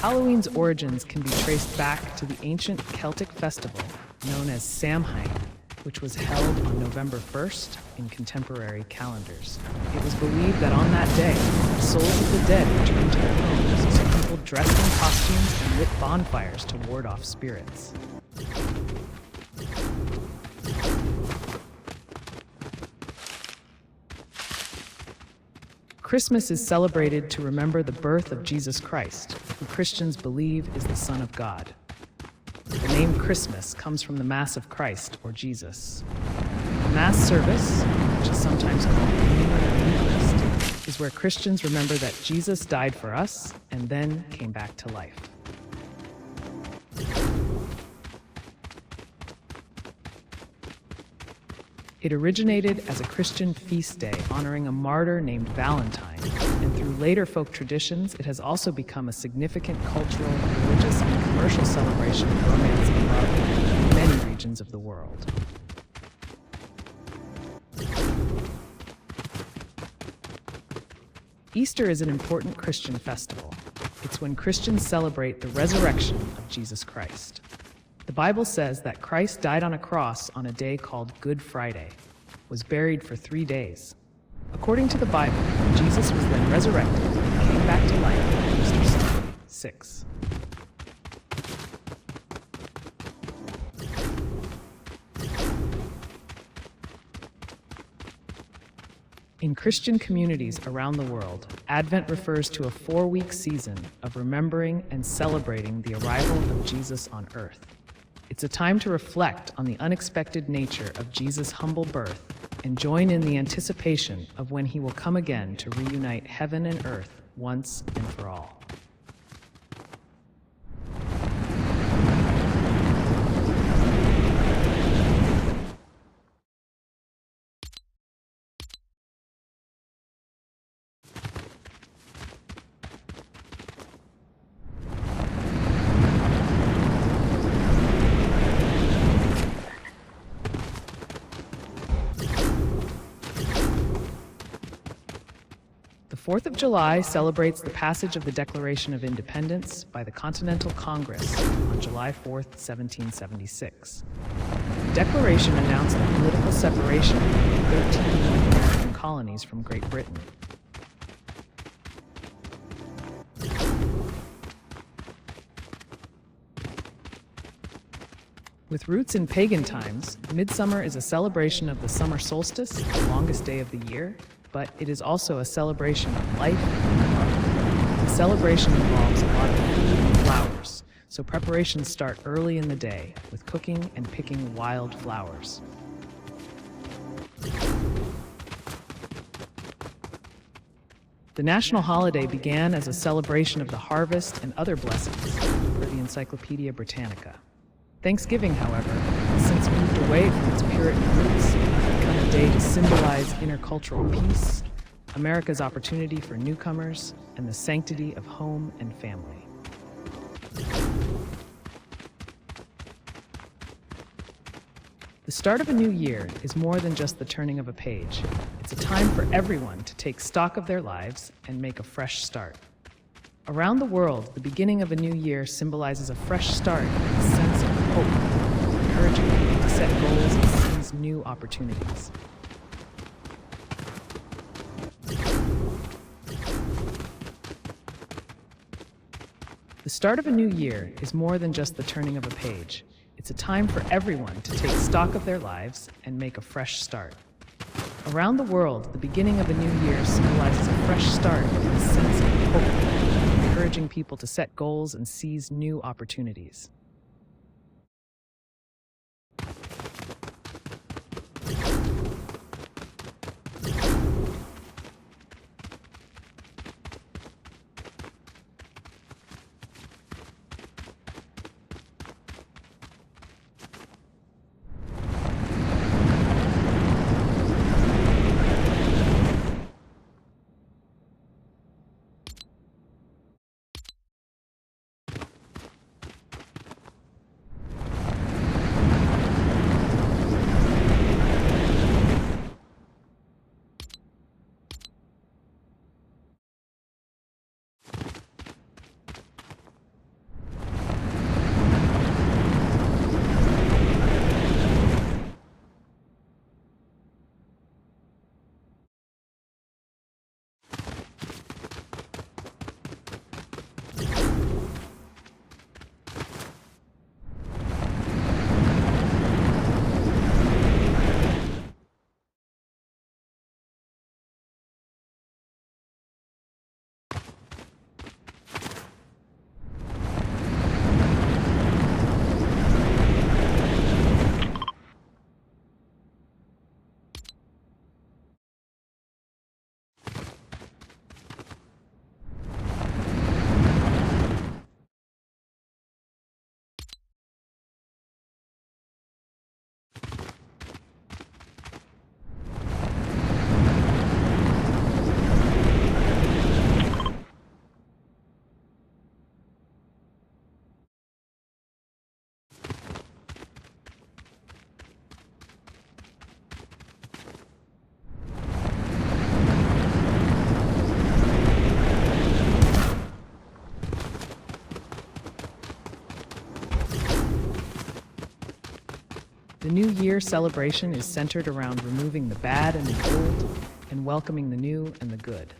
Halloween's origins can be traced back to the ancient Celtic festival known as Samhain, which was held on November 1st in contemporary calendars. It was believed that on that day, the souls of the dead returned to their homes, so people dressed in costumes and lit bonfires to ward off spirits. Christmas is celebrated to remember the birth of Jesus Christ, who Christians believe is the Son of God. The name Christmas comes from the Mass of Christ, or Jesus. A Mass service, which is sometimes called Communion or Eucharist, is where Christians remember that Jesus died for us and then came back to life. It originated as a Christian feast day honoring a martyr named Valentine, and through later folk traditions, it has also become a significant cultural, religious, and commercial celebration of romance and love in many regions of the world. Easter is an important Christian festival. It's when Christians celebrate the resurrection of Jesus Christ. The Bible says that Christ died on a cross on a day called Good Friday, was buried for 3 days. According to the Bible, Jesus was then resurrected and came back to life on Easter Sunday 6. In Christian communities around the world, Advent refers to a 4-week season of remembering and celebrating the arrival of Jesus on earth. It's a time to reflect on the unexpected nature of Jesus' humble birth and join in the anticipation of when he will come again to reunite heaven and earth once and for all. The 4th of July celebrates the passage of the Declaration of Independence by the Continental Congress on July 4th, 1776. The Declaration announced the political separation of 13 North American colonies from Great Britain. With roots in pagan times, midsummer is a celebration of the summer solstice, the longest day of the year, but it is also a celebration of life and love. The celebration involves a lot of food and flowers, so preparations start early in the day with cooking and picking wild flowers. The national holiday began as a celebration of the harvest and other blessings, per the Encyclopedia Britannica. Thanksgiving, however, has since moved away from its Puritan roots and has become a day to symbolize intercultural peace, America's opportunity for newcomers, and the sanctity of home and family. The start of a new year is more than just the turning of a page. It's a time for everyone to take stock of their lives and make a fresh start. Around the world, the beginning of a new year symbolizes a fresh start and a sense of hope, encouraging people to set goals and seize new opportunities. The start of a new year is more than just the turning of a page. It's a time for everyone to take stock of their lives and make a fresh start. Around the world, the beginning of a new year symbolizes a fresh start and a sense of hope, encouraging people to set goals and seize new opportunities. Year celebration is centered around removing the bad and the old and welcoming the new and the good.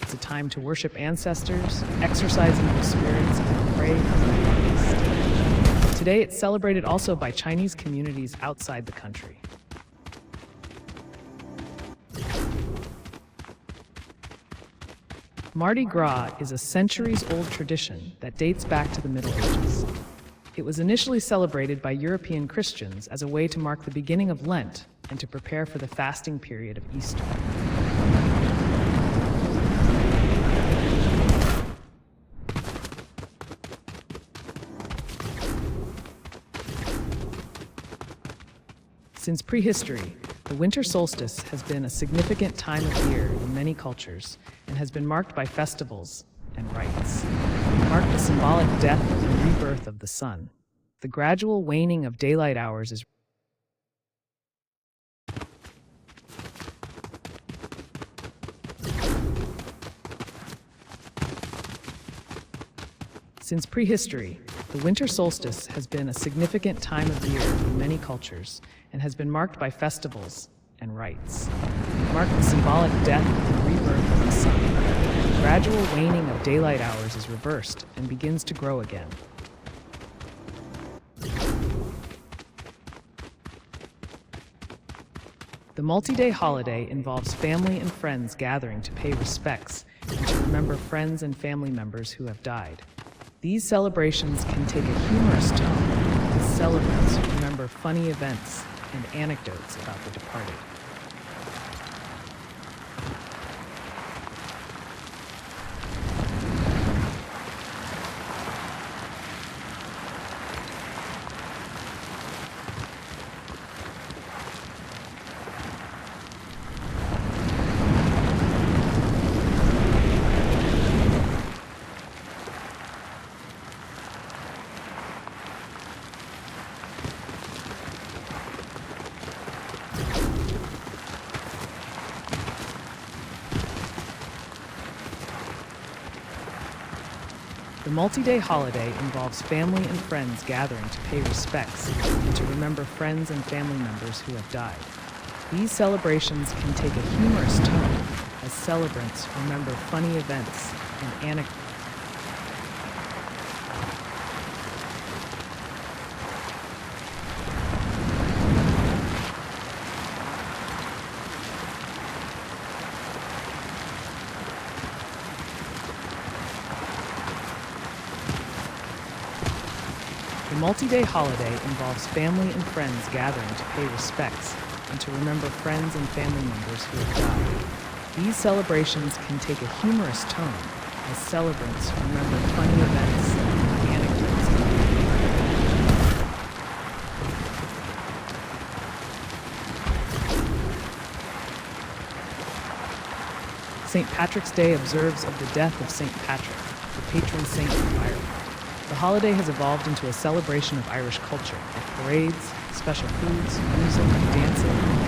It's a time to worship ancestors, exorcise evil spirits, and pray for the harvest. Today, it's celebrated also by Chinese communities outside the country. Mardi Gras is a centuries-old tradition that dates back to the Middle Ages. It was initially celebrated by European Christians as a way to mark the beginning of Lent and to prepare for the fasting period of Easter. Since prehistory, the winter solstice has been a significant time of year in many cultures and has been marked by festivals and rites. It marked the symbolic death and rebirth of the sun. The gradual waning of daylight hours is Since prehistory, the winter solstice has been a significant time of year in many cultures and has been marked by festivals and rites. It marked the symbolic death and rebirth of the sun. The gradual waning of daylight hours is reversed and begins to grow again. The multi-day holiday involves family and friends gathering to pay respects and to remember friends and family members who have died. These celebrations can take a humorous tone as celebrants remember funny events and anecdotes about the departed. The multi-day holiday involves family and friends gathering to pay respects and to remember friends and family members who have died. These celebrations can take a humorous tone as celebrants remember funny events and anecdotes. The multi-day holiday involves family and friends gathering to pay respects and to remember friends and family members who have died. These celebrations can take a humorous tone as celebrants remember funny events and anecdotes. St. Patrick's Day observes of the death of St. Patrick, the patron saint of Ireland. The holiday has evolved into a celebration of Irish culture with parades, special foods, music, dancing,